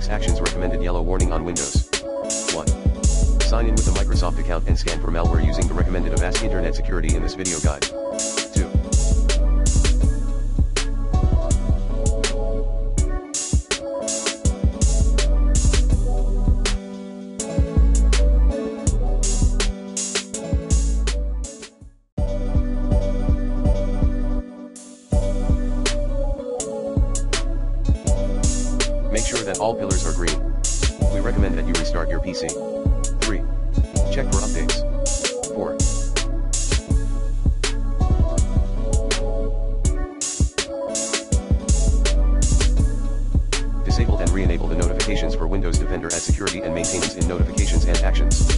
6 actions recommended. Yellow warning on Windows. 1. Sign in with a Microsoft account and scan for malware using the recommended Avast Internet Security in this video guide. 2. Make sure that all pillars are green. We recommend that you restart your PC. 3. Check for updates. 4. Disable and re-enable the notifications for Windows Defender at security and maintenance in notifications and actions.